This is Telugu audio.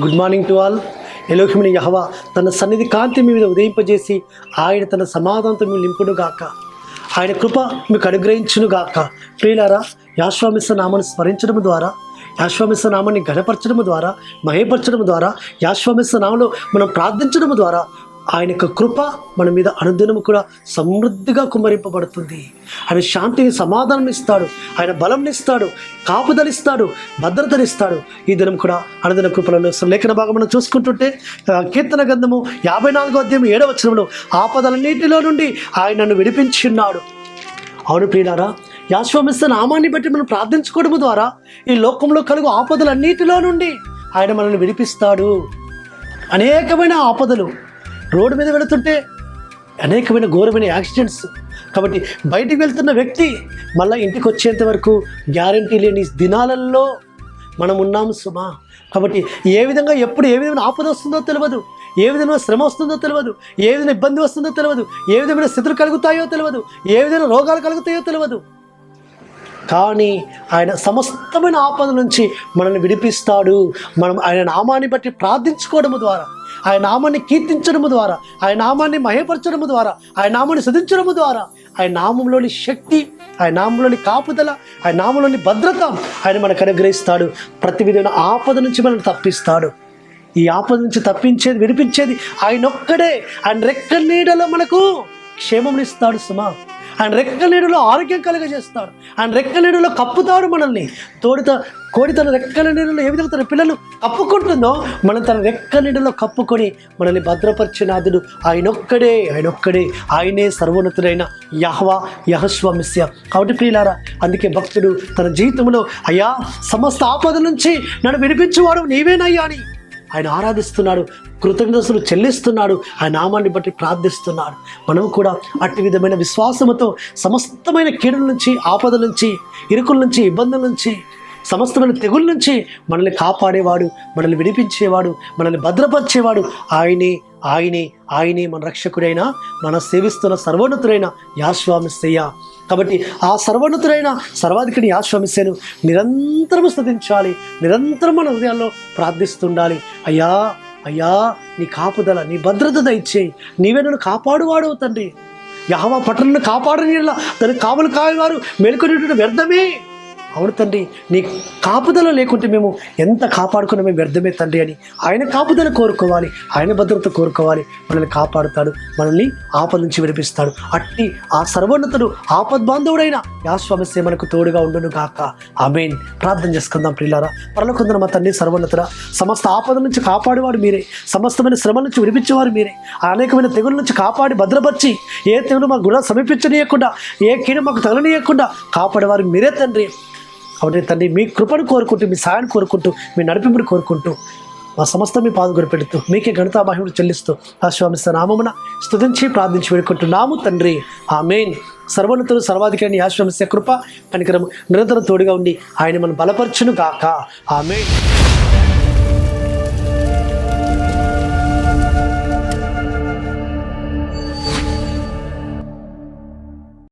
Good morning to all. ఎలోహిముని యెహోవా తన సన్నిధి కాంతి మీ మీద ఉదయింపజేసి ఆయన తన సమాధానంతో మీరు నింపును గాక. ఆయన కృప మీకు అనుగ్రహించును గాక. ప్రియులారా, యాశ్వామిస్స నామాన్ని స్మరించడం ద్వారా, యాశ్వామిస్స నామాన్ని ఘనపరచడం ద్వారా, మహేపరచడం ద్వారా, యాశ్వామిస్స నామంలో మనం ప్రార్థించడం ద్వారా ఆయన యొక్క కృప మన మీద అనుదినము కూడా సమృద్ధిగా కుమ్మరింపబడుతుంది. ఆయన శాంతిని, సమాధానం ఇస్తాడు, ఆయన బలం ఇస్తాడు, కాపుదలిస్తాడు, భద్రతనిస్తాడు. ఈ దినం కూడా అనుదిన కృపలను లేఖన భాగం మనం చూసుకుంటుంటే కీర్తన గ్రంథము 54వ అధ్యాయం 7వ వచనంలో ఆపదలన్నిటిలో నుండి ఆయన నన్ను విడిపించున్నాడు. అవును ప్రియులారా, యాశ్వామిస్స నామాన్ని బట్టి మనం ప్రార్థించుకోవడం ద్వారా ఈ లోకంలో కలుగు ఆపదలన్నిటిలో నుండి ఆయన మనల్ని విడిపిస్తాడు. అనేకమైన ఆపదలు, రోడ్డు మీద వెళుతుంటే అనేకమైన ఘోరమైన యాక్సిడెంట్స్. కాబట్టి బయటికి వెళ్తున్న వ్యక్తి మళ్ళీ ఇంటికి వచ్చేంత వరకు గ్యారంటీ లేని దినాలలో మనం ఉన్నాము సుమా. కాబట్టి ఏ విధంగా ఎప్పుడు ఏ విధమైన ఆపద వస్తుందో తెలియదు, ఏ విధమైన శ్రమ వస్తుందో తెలియదు, ఏ విధమైన ఇబ్బంది వస్తుందో తెలియదు, ఏ విధమైన స్థితులు కలుగుతాయో తెలియదు, ఏ విధమైన రోగాలు కలుగుతాయో తెలియదు. కానీ ఆయన సమస్తమైన ఆపద నుంచి మనల్ని విడిపిస్తాడు. మనం ఆయన నామాన్ని బట్టి ప్రార్థించుకోవడం ద్వారా, ఆయన నామాన్ని కీర్తించడము ద్వారా, ఆయన నామాన్ని మహేపరచడము ద్వారా, ఆయన నామాన్ని స్తుతించడము ద్వారా ఆయన నామంలోని శక్తి, ఆయన నామంలోని కాపుదల, ఆయన నామంలోని భద్రత ఆయన మనకు అనుగ్రహిస్తాడు. ప్రతి విధమైన ఆపద నుంచి మనల్ని తప్పిస్తాడు. ఈ ఆపద నుంచి తప్పించేది, విడిపించేది ఆయన ఒక్కడే. ఆయన రెక్క నీడలో మనకు క్షేమమునిస్తాడు సుమా. ఆయన రెక్క నీడలో ఆరోగ్యం కలుగజేస్తాడు. ఆయన రెక్క నీడలో కప్పుతాడు మనల్ని. కోడి తన రెక్కల నీడలో ఏ విధంగా తన పిల్లలు కప్పుకుంటుందో మనం తన రెక్క నీడలో కప్పుకొని మనల్ని భద్రపరిచినాదుడు ఆయనొక్కడే. ఆయనే సర్వోన్నతుడైన యెహోవా, యెహోషువ. కాబట్టి ప్రియులారా, అందుకే భక్తుడు తన జీవితంలో అయ్యా సమస్త ఆపద నుంచి నన్ను విడిపించువాడు నీవేనయ్యా అని ఆయన ఆరాధిస్తున్నాడు, కృతజ్ఞతలు చెల్లిస్తున్నాడు, ఆయన నామాన్ని బట్టి ప్రార్థిస్తున్నాడు. మనం కూడా అట్టి విధమైన విశ్వాసముతో సమస్తమైన కీడుల నుంచి, ఆపదల నుంచి, ఇరుకుల నుంచి, ఇబ్బందుల నుంచి, సమస్తమైన తెగుళ్ళ నుంచి మనల్ని కాపాడేవాడు, మనల్ని విడిపించేవాడు, మనల్ని భద్రపరిచేవాడు ఆయనే మన రక్షకుడైన, మన సేవిస్తున్న సర్వోన్నతుడైన యాశ్వామిస్సయ్య. కాబట్టి ఆ సర్వోన్నతుడైన సర్వాధికుడి యాశ్వామిస్సను నిరంతరం స్తుతించాలి, నిరంతరం మన హృదయాల్లో ప్రార్థిస్తుండాలి. అయ్యా నీ కాపుదల, నీ భద్రత దయచేయి, నీవే నన్ను కాపాడువాడు తండ్రి. యెహోవా పట్టణాన్ని కాపాడని దాన్ని కావలు కాయవారు మేలుకొనేటువంటి వ్యర్థమే. అవును తండ్రి, నీ కాపుదల లేకుంటే మేము ఎంత కాపాడుకున్నా మేము వ్యర్థమే తండ్రి అని ఆయన కాపుదల కోరుకోవాలి, ఆయన భద్రత కోరుకోవాలి. మనల్ని కాపాడుతాడు, మనల్ని ఆపద నుంచి విడిపిస్తాడు. అట్టి ఆ సర్వోన్నతుడు ఆపద్బాంధవుడైన యాశ్వామిస్స మనకు తోడుగా ఉండును గాక. ఆమేన్. ప్రార్థన చేసుకుందాం ప్రియులారా. పరలోకమందున్న మా తండ్రి సర్వోన్నతుడా, సమస్త ఆపద నుంచి కాపాడేవాడు మీరే, సమస్తమైన శ్రమ నుంచి విడిపించేవారు మీరే. అనేకమైన తెగుల నుంచి కాపాడి భద్రపరిచి ఏ తెగులు మాకు గుణ సమీపించనీయకుండా, ఏ కీడు మాకు తగలనీయకుండా కాపాడేవారు మీరే తండ్రి. కాబట్టి తండ్రి, మీ కృపను కోరుకుంటూ, మీ సాయాన్ని కోరుకుంటూ, మీ నడిపింపుని కోరుకుంటూ మా సమస్త మీ పాదం పెడుతూ మీకే ఘనతా మహిమను చెల్లిస్తూ యాశ్వామిస్స నామమున స్తుతించి ప్రార్థించి వేడుకుంటున్నాము తండ్రి. ఆమేన్. సర్వోన్నతుడు సర్వాధికారిని యాశ్వామిస్స కృప కనికరము నిరంతరం తోడుగా ఉండి ఆయన మనం బలపరచును గాక. ఆమేన్.